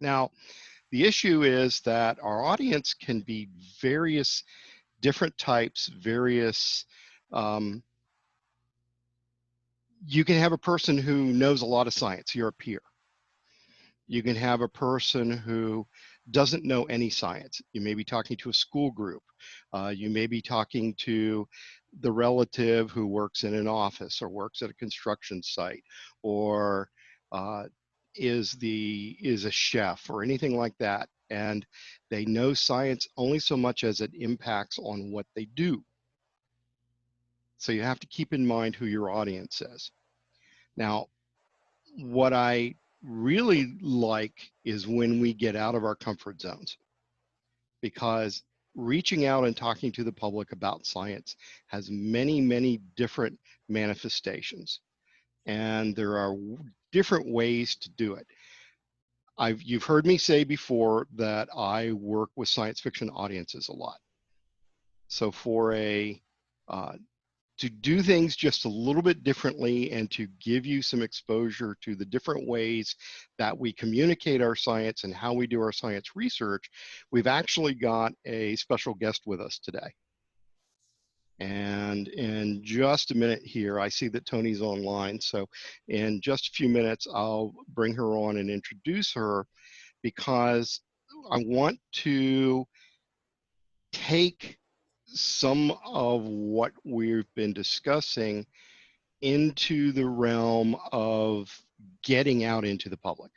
Now, the issue is that our audience can be various different types, various, you can have a person who knows a lot of science, you're a peer. You can have a person who doesn't know any science. You may be talking to a school group. You may be talking to the relative who works in an office or works at a construction site, or is a chef or anything like that. And they know science only so much as it impacts on what they do. So you have to keep in mind who your audience is. Now, what I really like is when we get out of our comfort zones, because reaching out and talking to the public about science has many, many different manifestations, and there are different ways to do it. You've heard me say before that I work with science fiction audiences a lot. So for to do things just a little bit differently and to give you some exposure to the different ways that we communicate our science and how we do our science research, we've actually got a special guest with us today. And in just a minute here, I see that Tony's online. So in just a few minutes, I'll bring her on and introduce her, because I want to take some of what we've been discussing into the realm of getting out into the public.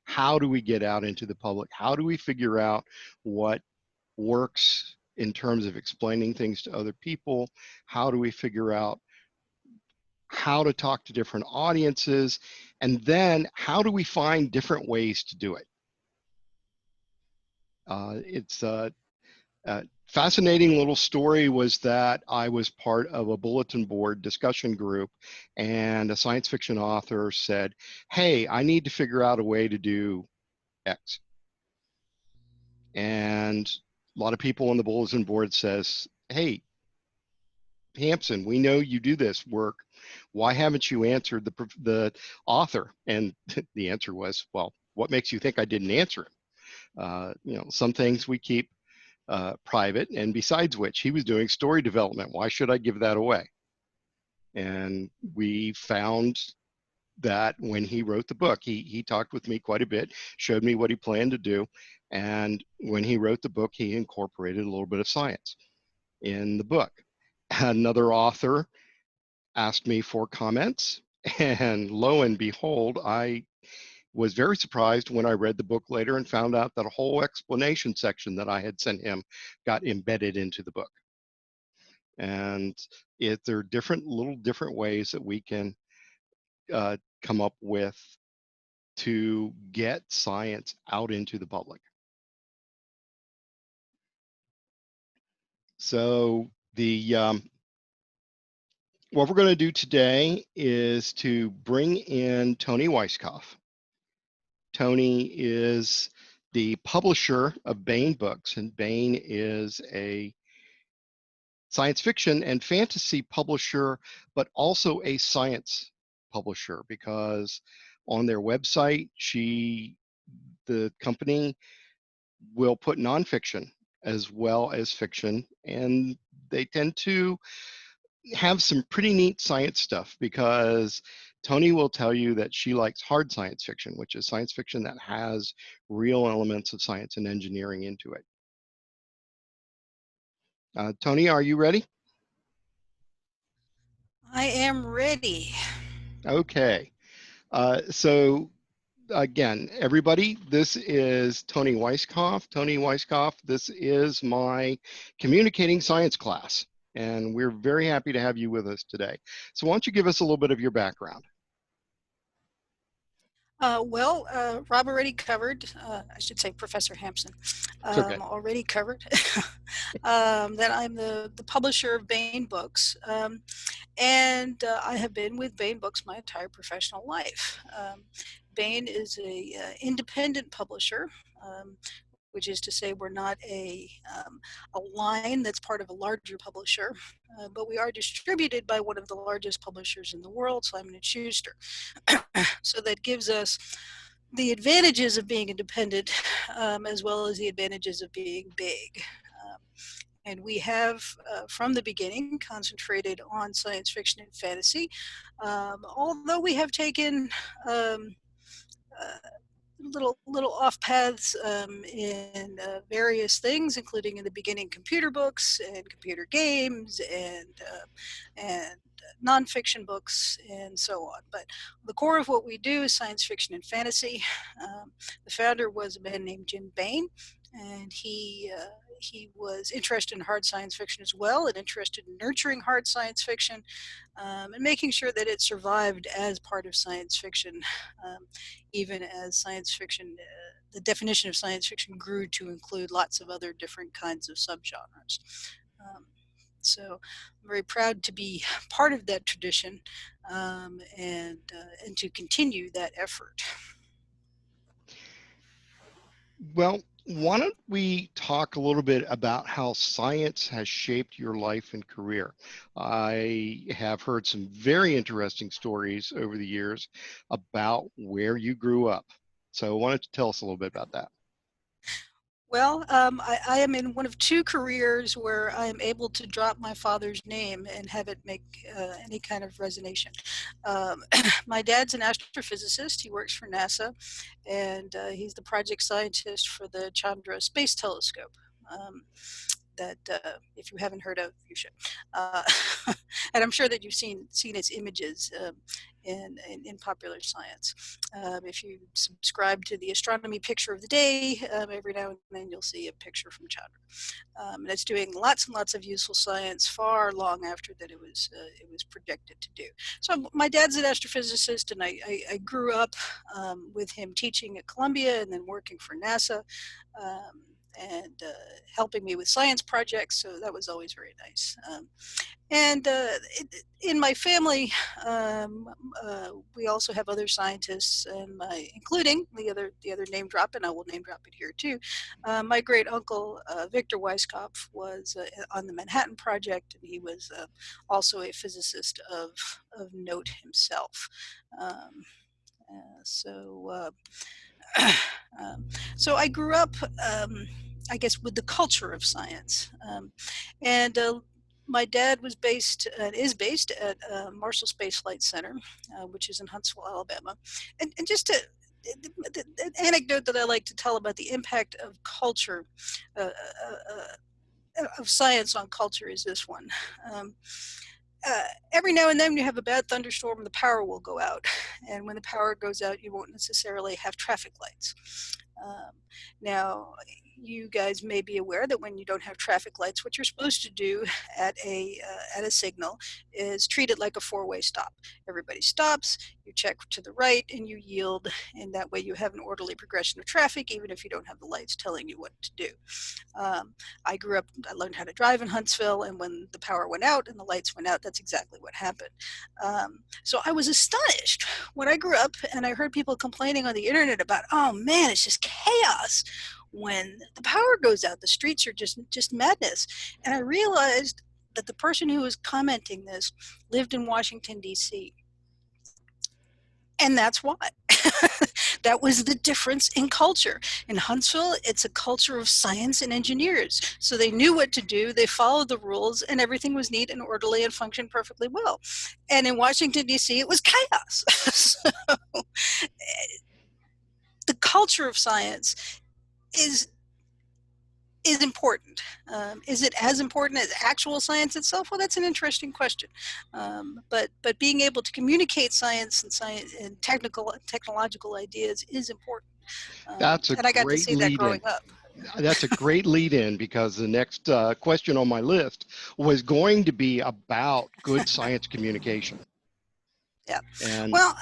How do we get out into the public? How do we figure out what works in terms of explaining things to other people? How do we figure out how to talk to different audiences? And then how do we find different ways to do it? It's fascinating little story was that I was part of a bulletin board discussion group, and a science fiction author said, hey, I need to figure out a way to do X. And a lot of people on the bulletin board says, hey, Hampson, we know you do this work. Why haven't you answered the author? And the answer was, well, what makes you think I didn't answer him? Some things we keep private, and besides which, he was doing story development. Why should I give that away? And we found that when he wrote the book, he talked with me quite a bit, showed me what he planned to do. And when he wrote the book, he incorporated a little bit of science in the book. Another author asked me for comments, and lo and behold, I was very surprised when I read the book later and found out that a whole explanation section that I had sent him got embedded into the book. And there are different ways that we can come up with to get science out into the public. So what we're going to do today is to bring in Tony Weisskopf. Tony is the publisher of Baen Books, and Baen is a science fiction and fantasy publisher, but also a science publisher, because on their website, the company will put nonfiction as well as fiction, and they tend to have some pretty neat science stuff, because Tony will tell you that she likes hard science fiction, which is science fiction that has real elements of science and engineering into it. Tony, are you ready? I am ready. Okay. So again, everybody, this is Tony Weisskopf. Tony Weisskopf, this is my communicating science class, and we're very happy to have you with us today. So why don't you give us a little bit of your background? Rob already covered, I should say Professor Hampson, Okay. already covered that I'm the publisher of Baen Books. And I have been with Baen Books my entire professional life. Baen is a independent publisher, which is to say we're not a line that's part of a larger publisher, but we are distributed by one of the largest publishers in the world, Simon & Schuster. So that gives us the advantages of being independent, as well as the advantages of being big. Um, and we have, from the beginning, concentrated on science fiction and fantasy, although we have taken um, uh, little off paths in various things, including in the beginning computer books and computer games and nonfiction books and so on. But the core of what we do is science fiction and fantasy. The founder was a man named Jim Bain, and he was interested in hard science fiction as well, and interested in nurturing hard science fiction, and making sure that it survived as part of science fiction, um, even as science fiction, the definition of science fiction grew to include lots of other different kinds of subgenres. Um, so I'm very proud to be part of that tradition, and to continue that effort. Well, why don't we talk a little bit about how science has shaped your life and career? I have heard some very interesting stories over the years about where you grew up. So why don't you tell us a little bit about that? Well, I am in one of two careers where I am able to drop my father's name and have it make any kind of resonation. Um, my dad's an astrophysicist. He works for NASA, and he's the project scientist for the Chandra Space Telescope. That if you haven't heard of, you should. Uh, and I'm sure that you've seen its images in popular science. If you subscribe to the astronomy picture of the day, every now and then you'll see a picture from Chandra. And it's doing lots and lots of useful science far long after that it was projected to do. So my dad's an astrophysicist, and I grew up with him teaching at Columbia and then working for NASA. And helping me with science projects, so that was always very nice. And in my family, um, we also have other scientists, including the other name drop, and I will name drop it here too. My great uncle Victor Weisskopf was on the Manhattan Project, and he was also a physicist of note himself. Um, so um, so I grew up, I guess, with the culture of science. And my dad was is based at Marshall Space Flight Center, which is in Huntsville, Alabama. And just the anecdote that I like to tell about the impact of culture, uh, of science on culture, is this one. Um, every now and then you have a bad thunderstorm, the power will go out. And when the power goes out, you won't necessarily have traffic lights. Um, Now, you guys may be aware that when you don't have traffic lights, what you're supposed to do at a signal is treat it like a four-way stop. Everybody stops, you check to the right, and you yield, and that way you have an orderly progression of traffic, even if you don't have the lights telling you what to do. I grew up, I learned how to drive in Huntsville, and when the power went out and the lights went out, that's exactly what happened. So I was astonished when I grew up and I heard people complaining on the internet about, oh man, it's just chaos when the power goes out. The streets are just madness. And I realized that the person who was commenting this lived in Washington, D.C. And that's why. That was the difference in culture. In Huntsville, it's a culture of science and engineers. So they knew what to do, they followed the rules, and everything was neat and orderly and functioned perfectly well. And in Washington, D.C., it was chaos. So the culture of science is is important. Is it as important as actual science itself? Well, that's an interesting question. But being able to communicate science and technological ideas is important. That's a And I got to great see that lead in. growing up. That's a great lead in because the next question on my list was going to be about good science communication. Yeah. And Well,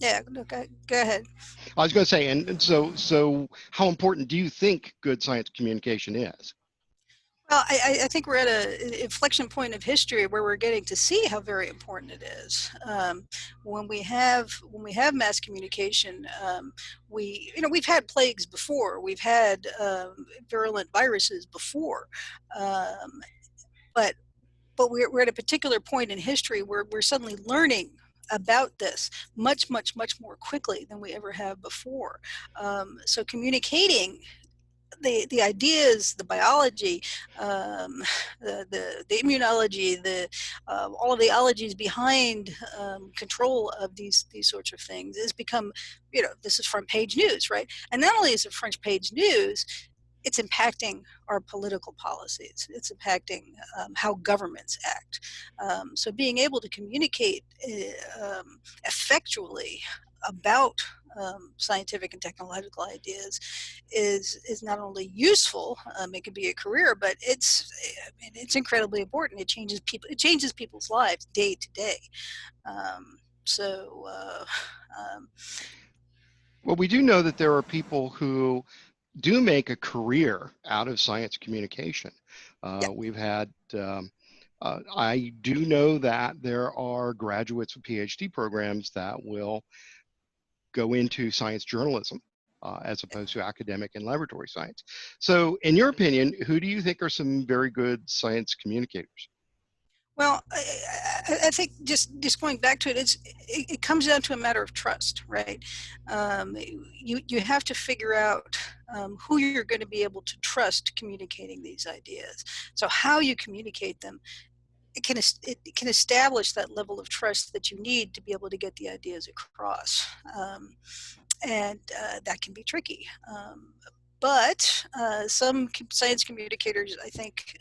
yeah. Okay, go ahead. I was going to say, and so how important do you think good science communication is? Well, I think we're at an inflection point of history where we're getting to see how very important it is. When we have mass communication, we've had plagues before, we've had virulent viruses before, um, but we're at a particular point in history where we're suddenly learning about this much more quickly than we ever have before. So communicating the ideas, the biology, the immunology, all of the ologies behind control of these sorts of things has become, this is front page news, right? And not only is it front page news, it's impacting our political policies. It's impacting how governments act. So being able to communicate effectually about scientific and technological ideas is not only useful, it can be a career, but it's incredibly important. It changes people's lives day to day. Um, so um, Well, we do know that there are people who do make a career out of science communication. yeah. We've had, I do know that there are graduates of PhD programs that will go into science journalism as opposed to academic and laboratory science. So, in your opinion, who do you think are some very good science communicators? Well, I think just going back to it, it comes down to a matter of trust, right? You have to figure out who you're going to be able to trust communicating these ideas. So how you communicate them, it can establish that level of trust that you need to be able to get the ideas across, and that can be tricky. But some science communicators, I think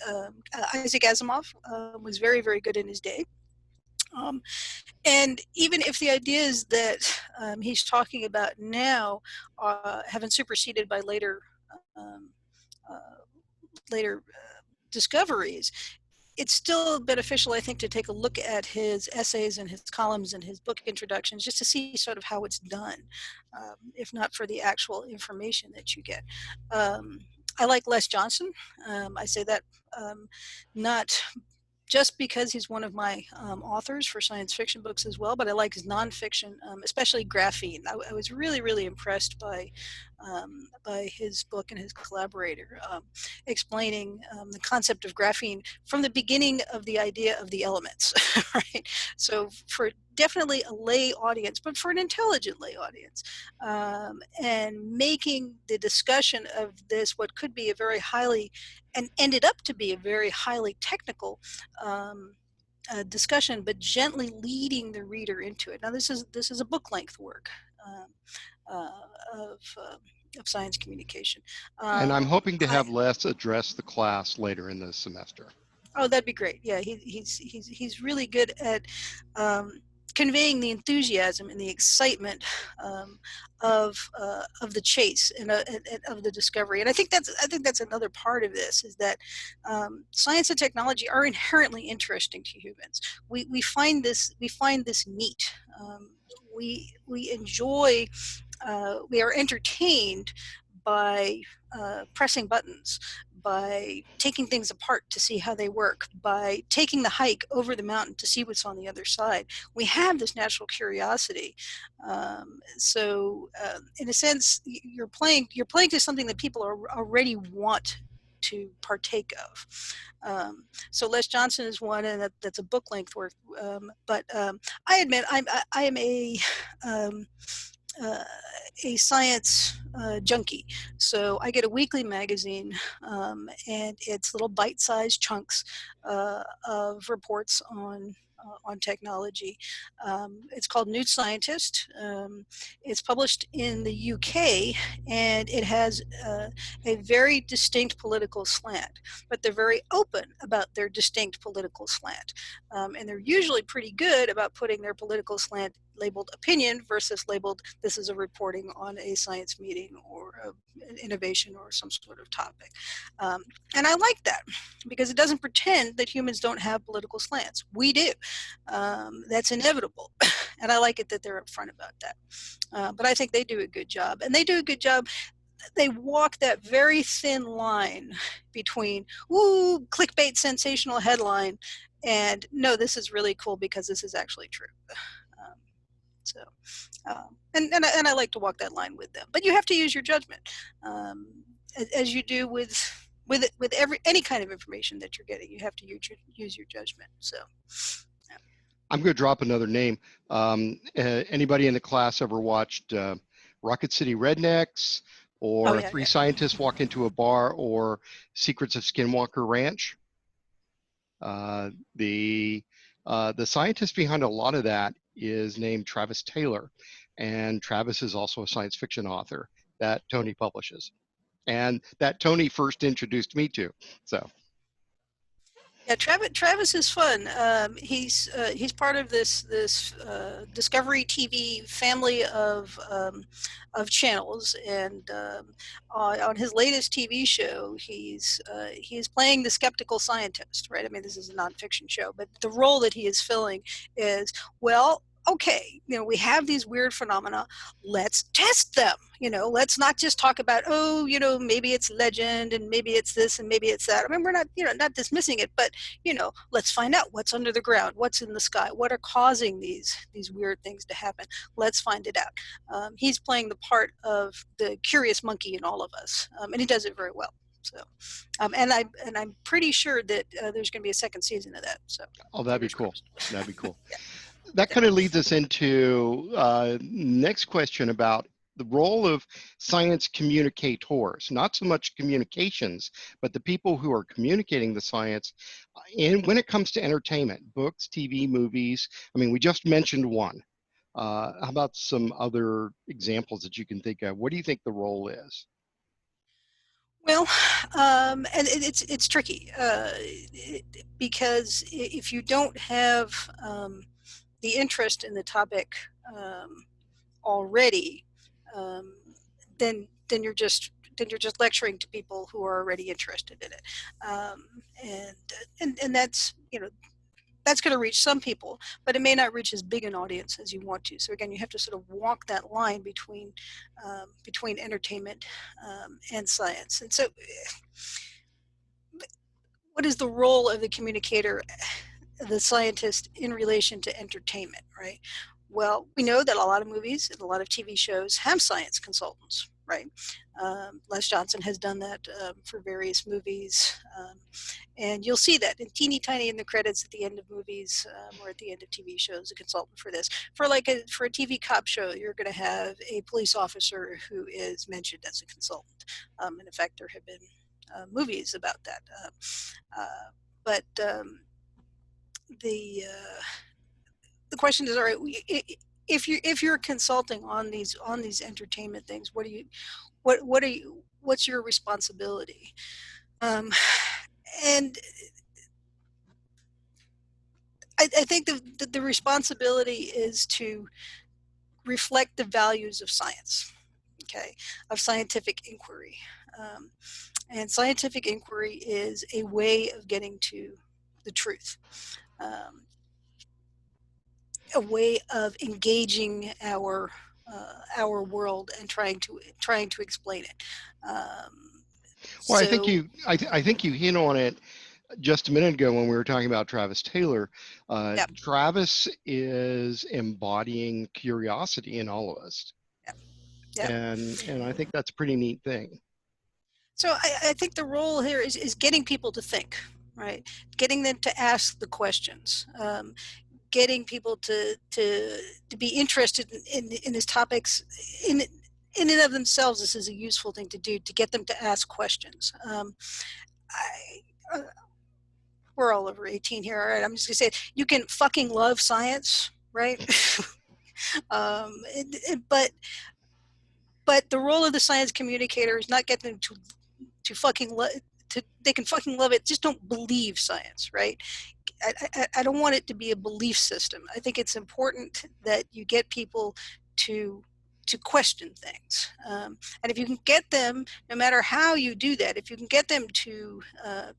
Isaac Asimov was very good in his day. Um, and even if the ideas that he's talking about now have been superseded by um, uh, later discoveries, it's still beneficial, I think, to take a look at his essays and his columns and his book introductions just to see sort of how it's done, if not for the actual information that you get. I like Les Johnson. I say that not just because he's one of my authors for science fiction books as well, but I like his nonfiction, especially graphene. I was really impressed by his book and his collaborator explaining the concept of graphene from the beginning of the idea of the elements, right? So for definitely a lay audience, but for an intelligent lay audience, and making the discussion of this what could be a very highly and ended up to be a very highly technical discussion, but gently leading the reader into it. Now, this is a book length work um, of science communication. And I'm hoping to I have Les address the class later in the semester. Oh, that'd be great. Yeah, he's really good at um, conveying the enthusiasm and the excitement um, of the chase and of the discovery. And I think that's another part of this is that science and technology are inherently interesting to humans. We find this neat. We enjoy. We are entertained by pressing buttons, by taking things apart to see how they work, by taking the hike over the mountain to see what's on the other side. We have this natural curiosity. In a sense, you're playing to something that people already want to partake of. So Les Johnson is one, and that's a book length work. But I admit I am um, uh, a science junkie. So I get a weekly magazine, and it's little bite-sized chunks of reports on technology. It's called New Scientist. It's published in the UK, and it has a very distinct political slant, but they're very open about their distinct political slant. And they're usually pretty good about putting their political slant labeled opinion versus labeled this is a reporting on a science meeting or an innovation or some sort of topic. Um, and I like that because it doesn't pretend that humans don't have political slants. We do. That's inevitable. And I like it that they're upfront about that. But I think they do a good job. And they do a good job. They walk that very thin line between, ooh, clickbait sensational headline, and no, this is really cool because this is actually true. Um, so, and I like to walk that line with them. But you have to use your judgment, um, as you do with every any kind of information that you're getting. You have to use your judgment. So, yeah. I'm going to drop another name. Anybody in the class ever watched Rocket City Rednecks Oh or yeah, Three yeah. Scientists Walk into a Bar or Secrets of Skinwalker Ranch? Uh, the the scientist behind a lot of that is named Travis Taylor, and Travis is also a science fiction author that Tony publishes, and that Tony first introduced me to. So, Yeah, Travis is fun. He's part of this Discovery TV family of channels, and on his latest TV show, he's playing the skeptical scientist. Right? I mean, this is a nonfiction show, but the role that he is filling is, well, okay, we have these weird phenomena. Let's test them. Let's not just talk about, oh, maybe it's legend and maybe it's this and maybe it's that. I mean, we're not, not dismissing it, but let's find out what's under the ground, what's in the sky, what are causing these weird things to happen. Let's find it out. He's playing the part of the curious monkey in all of us, and he does it very well. So, and I'm pretty sure that there's going to be a second season of that. So, oh, that'd be fingers cool. crossed. That'd be cool. Yeah, That yeah. kind of leads us into next question about the role of science communicators, not so much communications, but the people who are communicating the science. And when it comes to entertainment, books, TV, movies, I mean, we just mentioned one. How about some other examples that you can think of? What do you think the role is? Well, and it's tricky because if you don't have the interest in the topic already, um, then you're just lecturing to people who are already interested in it, um, and and that's going to reach some people, but it may not reach as big an audience as you want to. So again, you have to sort of walk that line between entertainment and science. And so, what is the role of the communicator, the scientist, in relation to entertainment? Right. Well, we know that a lot of movies and a lot of TV shows have science consultants. Right. Les Johnson has done that for various movies. And you'll see that in teeny tiny in the credits at the end of movies or at the end of TV shows, a consultant for this. For a TV cop show, you're going to have a police officer who is mentioned as a consultant. And in fact, there have been movies about that. But the question is, all right, if you're consulting on these entertainment things, what's your responsibility? And I think the responsibility is to reflect the values of science, okay, of scientific inquiry. And scientific inquiry is a way of getting to the truth, a way of engaging our world and trying to explain it. Well, I think So I think you hit on it just a minute ago when we were talking about Travis Taylor. yeah, Travis is embodying curiosity in all of us, yeah, yeah. and I think that's a pretty neat thing. So I think the role here is getting people to think, right? Getting them to ask the questions, getting people to be interested in these topics. In and of themselves, this is a useful thing to do, to get them to ask questions. I, we're all over 18 here. All right, I'm just gonna say it. You can fucking love science, right? But the role of the science communicator is not get them to fucking love. They can fucking love it. Just don't believe science, right? I don't want it to be a belief system. I think it's important that you get people to question things, and if you can get them, no matter how you do that, if you can get them to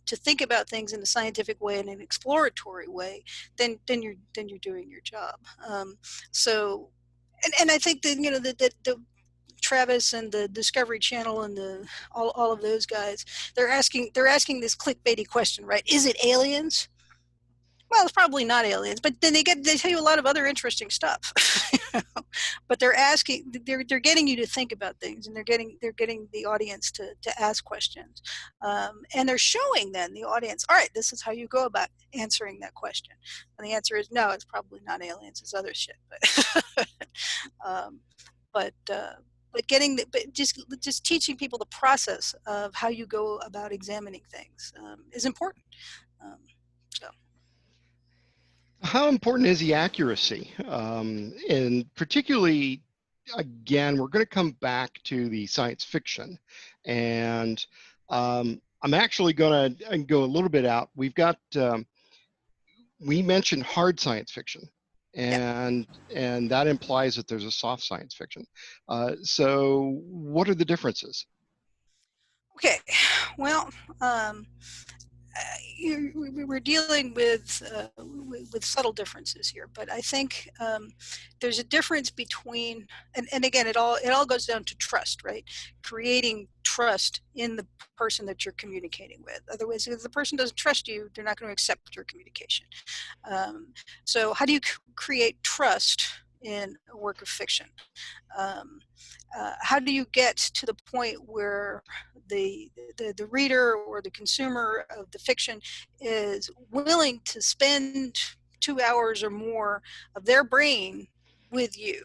think about things in a scientific way and an exploratory way, then you're doing your job. So, and I think that the Travis and the Discovery Channel and the all of those guys, they're asking this clickbaity question, right? Is it aliens? Well, it's probably not aliens, but then they tell you a lot of other interesting stuff. But they're getting you to think about things, and they're getting the audience to ask questions, and they're showing then the audience, all right, this is how you go about answering that question, and the answer is no, it's probably not aliens, it's other shit. But um, but but just teaching people the process of how you go about examining things is important. Um, so. How important is the accuracy? And particularly, again, we're going to come back to the science fiction. And I'm actually going to go a little bit out. We mentioned hard science fiction. Yeah. And that implies that there's a soft science fiction. So what are the differences? Okay. Well, we're dealing with subtle differences here, but I think there's a difference between, and again, it all goes down to trust, right? Creating trust in the person that you're communicating with. Otherwise, if the person doesn't trust you, they're not going to accept your communication. So, how do you create trust in a work of fiction? Um, how do you get to the point where the reader or the consumer of the fiction is willing to spend 2 hours or more of their brain with you?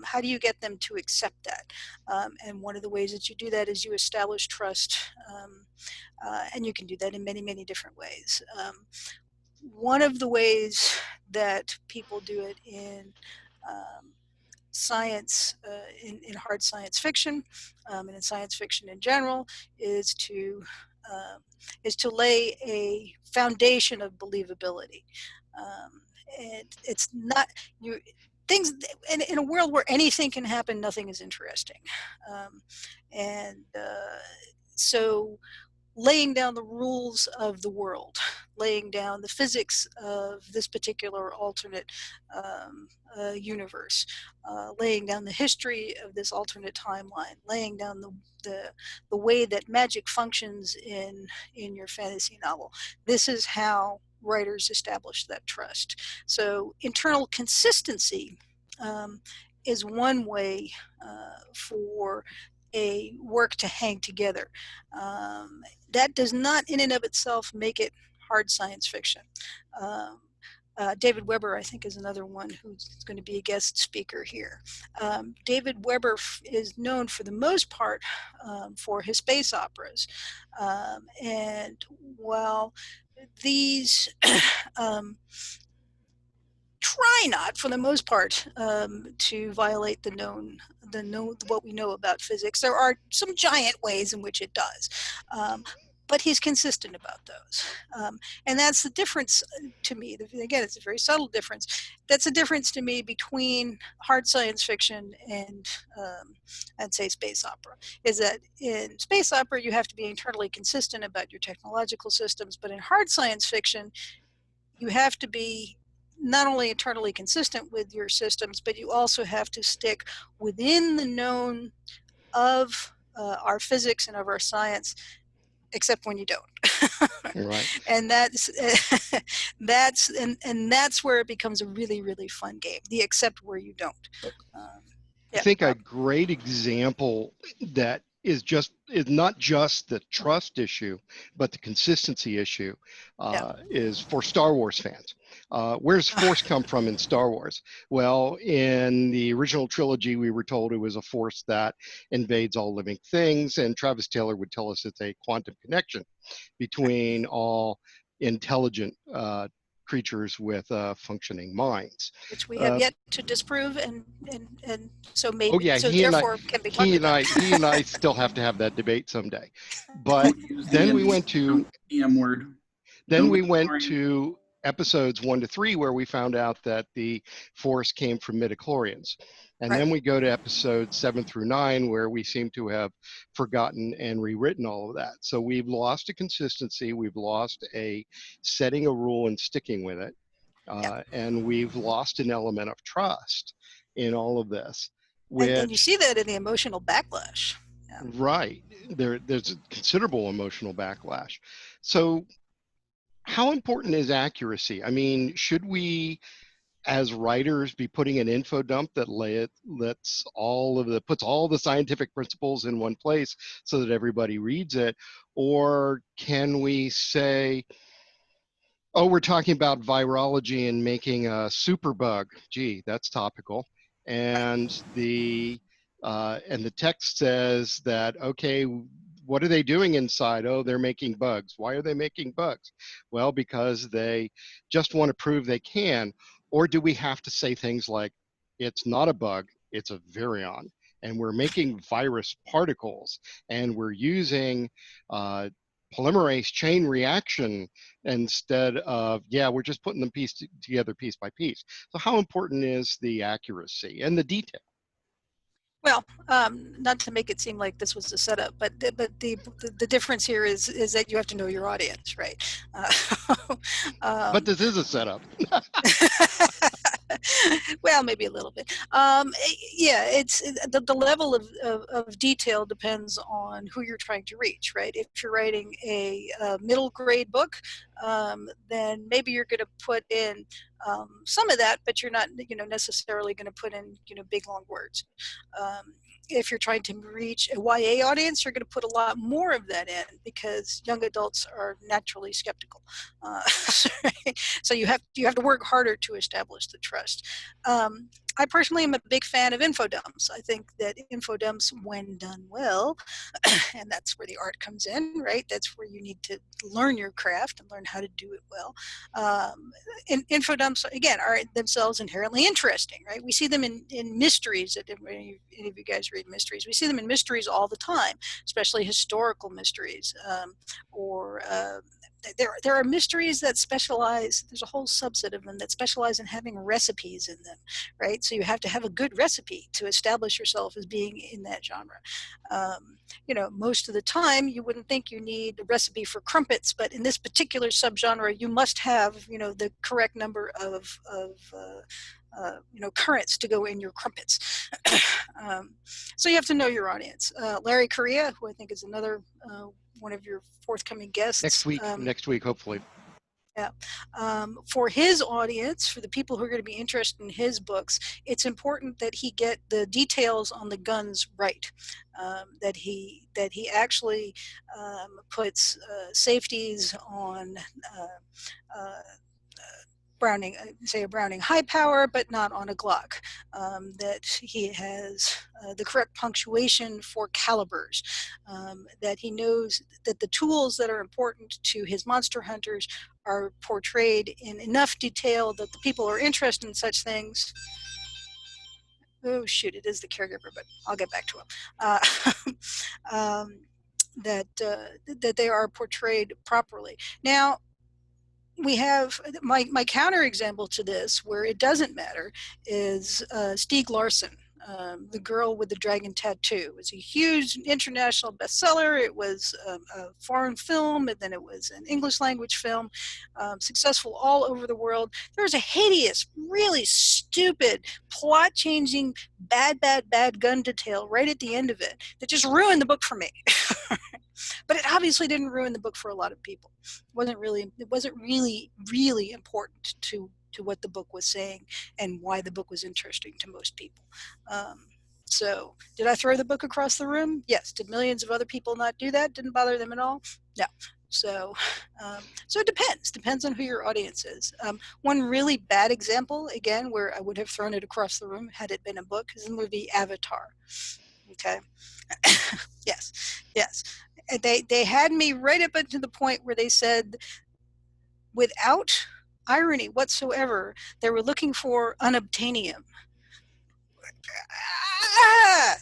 How do you get them to accept that? And one of the ways that you do that is you establish trust, and you can do that in many, many different ways. One of the ways that people do it in science, in hard science fiction, and in science fiction in general, is to um, lay a foundation of believability. And it's not you things in a world where anything can happen, nothing is interesting, um, and so laying down the rules of the world, laying down the physics of this particular alternate universe, laying down the history of this alternate timeline, laying down the way that magic functions in your fantasy novel. This is how writers establish that trust. So internal consistency um, is one way for a work to hang together. That does not in and of itself make it hard science fiction. Um, David Weber, I think, is another one who's going to be a guest speaker here. David Weber is known for the most part for his space operas. And while these try not, for the most part, to violate what we know about physics. There are some giant ways in which it does, but he's consistent about those, and that's the difference to me. Again, it's a very subtle difference. That's a difference to me between hard science fiction and I'd say space opera. Is that in space opera you have to be internally consistent about your technological systems, but in hard science fiction you have to be not only internally consistent with your systems, but you also have to stick within the known of our physics and of our science, except when you don't. Right. And that's where it becomes a really, really fun game. The except where you don't. Um, I yeah, think a Rob. great example that is not just the trust issue, but the consistency issue Yeah. is for Star Wars fans. Where's Force come from in Star Wars? Well, in the original trilogy, we were told it was a force that invades all living things, and Travis Taylor would tell us it's a quantum connection between all intelligent creatures with functioning minds. Which we have Uh, yet to disprove, and so Oh maybe yeah, so therefore can be talked about. he and I still have to have that debate someday. But Don't use the then we went to M word. then No we went midichlorians. to episodes 1 to 3 where we found out that the force came from midichlorians. And Right. then we go to episodes 7 through 9 where we seem to have forgotten and rewritten all of that. So we've lost a consistency, we've lost a setting a rule and sticking with it, Yeah. and we've lost an element of trust in all of this, And you which see that in the emotional backlash. Yeah. right there's a considerable emotional backlash. So how important is accuracy? I mean, should we, as writers, be putting an info dump that puts all the scientific principles in one place so that everybody reads it? Or can we say, oh, we're talking about virology and making a superbug. Gee, that's topical. Right. And the text says that, okay, what are they doing inside? Oh, they're making bugs. Why are they making bugs? Well, because they just want to prove they can. Or do we have to say things like, it's not a bug, it's a virion, and we're making virus particles, and we're using polymerase chain reaction instead of, yeah, we're just putting them together piece by piece. So how important is the accuracy and the detail? Well, not to make it seem like this was a setup, but the difference here is that you have to know your audience, right? But Um, this is a setup. well, maybe a little bit. Yeah, it's the level of detail depends on who you're trying to reach, right? If you're writing a middle grade book, then maybe you're going to put in some of that, but you're not, necessarily going to put in, big long words. If you're trying to reach a YA audience, you're going to put a lot more of that in because young adults are naturally skeptical. So you have to work harder to establish the trust. I personally am a big fan of info dumps. I think that info dumps, when done well, and that's where the art comes in, right? That's where you need to learn your craft and learn how to do it well. Info dumps, again, are themselves inherently interesting, right? We see them in mysteries. Any of you guys read mysteries? We see them in mysteries all the time, especially historical mysteries, or there are mysteries that specialize. There's a whole subset of them that specialize in having recipes in them, right? So you have to have a good recipe to establish yourself as being in that genre. Most of the time you wouldn't think you need a recipe for crumpets, but in this particular subgenre, you must have, the correct number of currants to go in your crumpets. So you have to know your audience. Larry Correa, who I think is another one of your forthcoming guests. Next week, hopefully. Yeah. For his audience, for the people who are going to be interested in his books, it's important that he get the details on the guns right. That he actually puts safeties on Browning, say a Browning high power, but not on a Glock. That he has the correct punctuation for calibers. That he knows that the tools that are important to his monster hunters are portrayed in enough detail that the people who are interested in such things. Oh shoot! It is the caregiver, but I'll get back to him. Um, that they are portrayed properly. Now, we have my counter example to this where it doesn't matter is Stieg Larsson, The Girl with the Dragon Tattoo. It was a huge international bestseller. It was a foreign film, and then it was an English language film, successful all over the world. There was a hideous, really stupid, plot changing, bad gun detail right at the end of it that just ruined the book for me. But it obviously didn't ruin the book for a lot of people. It wasn't really important to what the book was saying and why the book was interesting to most people. So did I throw the book across the room? Yes. Did millions of other people not do that? Didn't bother them at all? No. So it depends on who your audience is. One really bad example, again, where I would have thrown it across the room had it been a book, is the movie Avatar. Okay. Yes. They had me right up to the point where they said, without irony whatsoever, they were looking for unobtainium. Ah!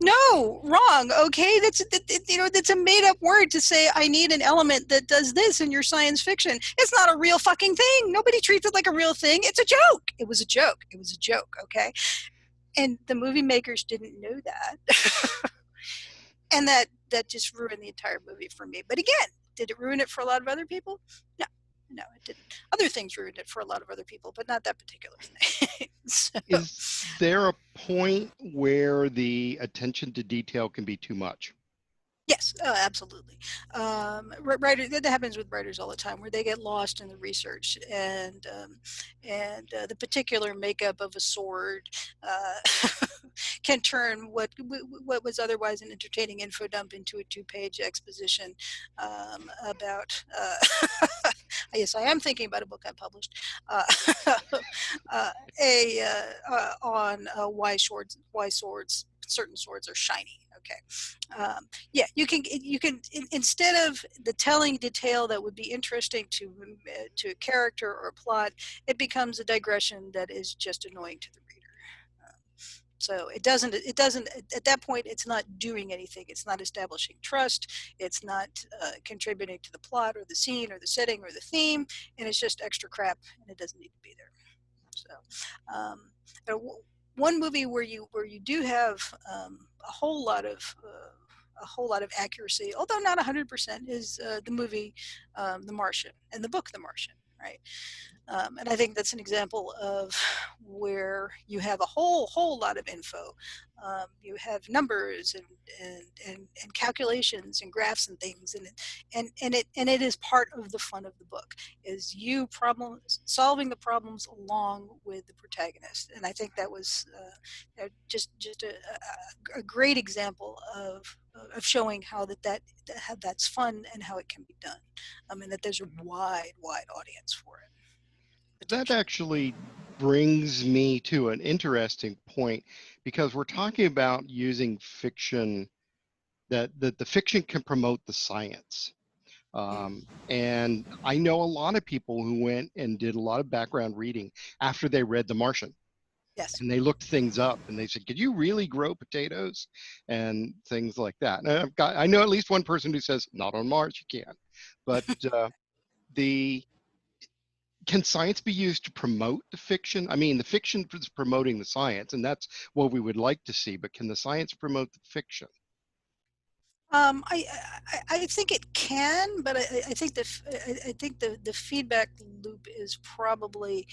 No, wrong. Okay, that's a made up word to say I need an element that does this in your science fiction. It's not a real fucking thing. Nobody treats it like a real thing. It's a joke. It was a joke. It was a joke. Okay, and the movie makers didn't know that. And that just ruined the entire movie for me. But again, did it ruin it for a lot of other people? No, it didn't. Other things ruined it for a lot of other people, but not that particular thing. So, Is there a point where the attention to detail can be too much? Yes, absolutely. Writer that happens with writers all the time, where they get lost in the research, and the particular makeup of a sword can turn what was otherwise an entertaining info dump into a two-page exposition about. Yes, I am thinking about a book I published uh, uh, on why swords certain swords are shiny. Okay. Yeah, you can instead of the telling detail that would be interesting to a character or a plot, it becomes a digression that is just annoying to the reader. Um, so it doesn't at that point, it's not doing anything. It's not establishing trust. It's not contributing to the plot or the scene or the setting or the theme, and it's just extra crap, and it doesn't need to be there. So, one movie where you do have a whole lot of accuracy, although not 100%, is the movie The Martian and the book The Martian, right? And I think that's an example of where you have a whole lot of info. You have numbers and calculations and graphs and things, and it is part of the fun of the book, is you problem solving the problems along with the protagonist. And I think that was just a great example of showing how how that's fun and how it can be done, and that there's a wide audience for it, That potentially. actually brings me to an interesting point because we're talking about using fiction that the fiction can promote the science. Mm, And I know a lot of people who went and did a lot of background reading after they read The Martian, yes. and they looked things up and they said, "Could you really grow potatoes?" and things like that. And I know at least one person who says, "Not on Mars, you can't." But the can science be used to promote the fiction? I mean, the fiction is promoting the science, and that's what we would like to see. But can the science promote the fiction? I think it can, but I think I think the feedback loop is probably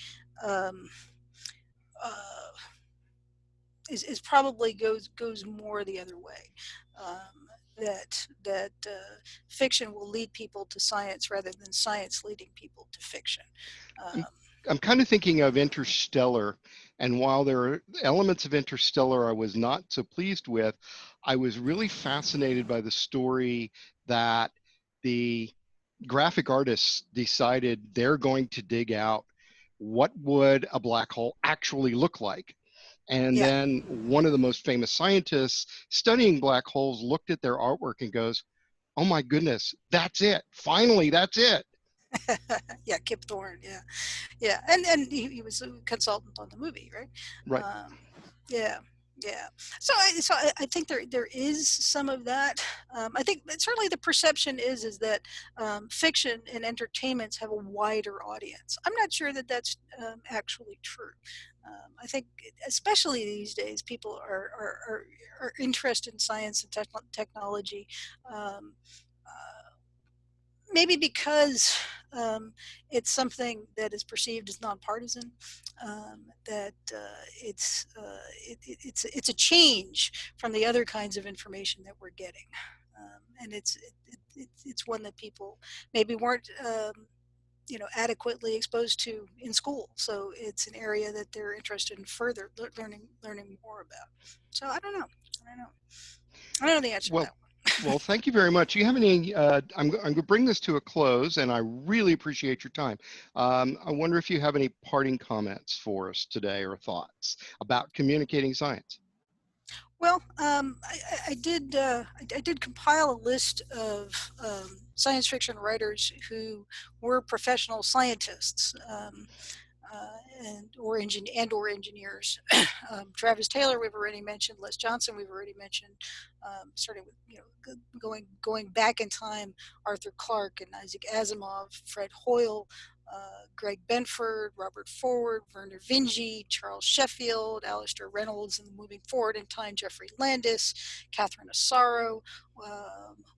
um, uh, is probably goes more the other way. That fiction will lead people to science rather than science leading people to fiction. I'm, Um, I'm kind of thinking of Interstellar, and while there are elements of Interstellar I was not so pleased with, I was really fascinated by the story that the graphic artists decided they're going to dig out what would a black hole actually look like. And yeah, then one of the most famous scientists studying black holes looked at their artwork and goes, "Oh my goodness, that's it. Finally, that's it." yeah, Kip Thorne, yeah. Yeah, and he was a consultant on the movie, right? Right. Um, yeah, yeah. So I think there is some of that. I think certainly the perception is that fiction and entertainments have a wider audience. I'm not sure that that's actually true. I think, especially these days, people are interested in science and technology. Um, Maybe because it's something that is perceived as nonpartisan, that it's a change from the other kinds of information that we're getting, and it's one that people maybe weren't adequately exposed to in school. So it's an area that they're interested in further learning more about. So I don't know. I don't know. I don't know the answer to Well, that one. well, thank you very much. Do you have any? I'm going to bring this to a close, and I really appreciate your time. I wonder if you have any parting comments for us today or thoughts about communicating science. Well, I did compile a list of science fiction writers who were professional scientists, and or engineers. Travis Taylor we've already mentioned. Les Johnson we've already mentioned. Starting with going back in time, Arthur Clarke and Isaac Asimov, Fred Hoyle, Greg Benford, Robert Forward, Werner Vinge, Charles Sheffield, Alistair Reynolds, and moving forward in time, Jeffrey Landis, Catherine Asaro,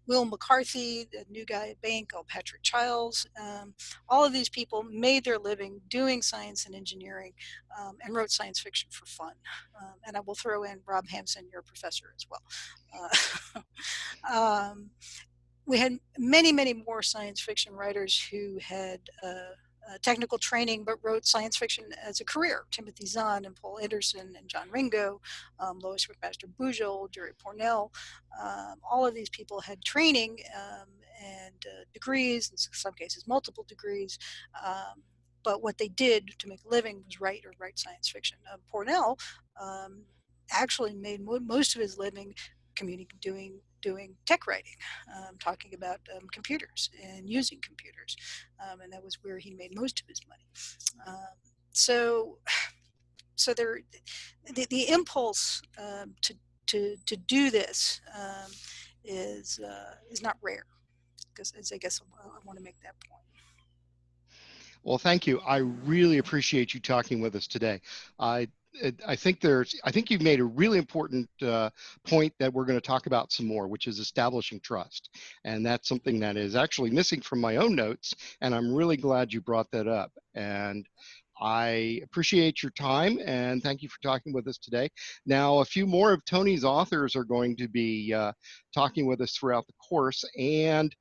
Will McCarthy, the new guy at Bank, Patrick Childs. All of these people made their living doing science and engineering, and wrote science fiction for fun. And I will throw in Rob Hampson, your professor, as well. we had many, many more science fiction writers who had technical training but wrote science fiction as a career. Timothy Zahn and Paul Anderson and John Ringo, Lois McMaster Bujold, Jerry Pournelle. All of these people had training and degrees, in some cases multiple degrees. But what they did to make a living was write science fiction. Pournelle actually made most of his living doing tech writing, talking about computers and using computers, and that was where he made most of his money. So, so there, the impulse to do this is not rare. Because I guess I want to make that point. Well, thank you. I really appreciate you talking with us today. I I think you've made a really important point that we're going to talk about some more, which is establishing trust. And that's something that is actually missing from my own notes. And I'm really glad you brought that up. And I appreciate your time and thank you for talking with us today. Now, a few more of Tony's authors are going to be talking with us throughout the course, and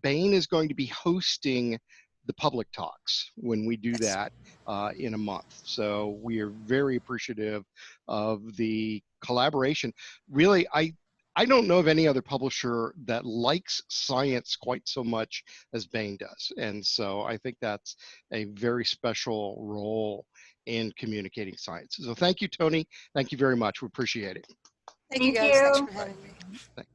Bain is going to be hosting the public talks when we do Yes. that in a month. So we are very appreciative of the collaboration. Really, I don't know of any other publisher that likes science quite so much as Bain does. And so I think that's a very special role in communicating science. So thank you, Tony. Thank you very much. We appreciate it. Thank you Thank guys. Thanks you. for having me. Thanks.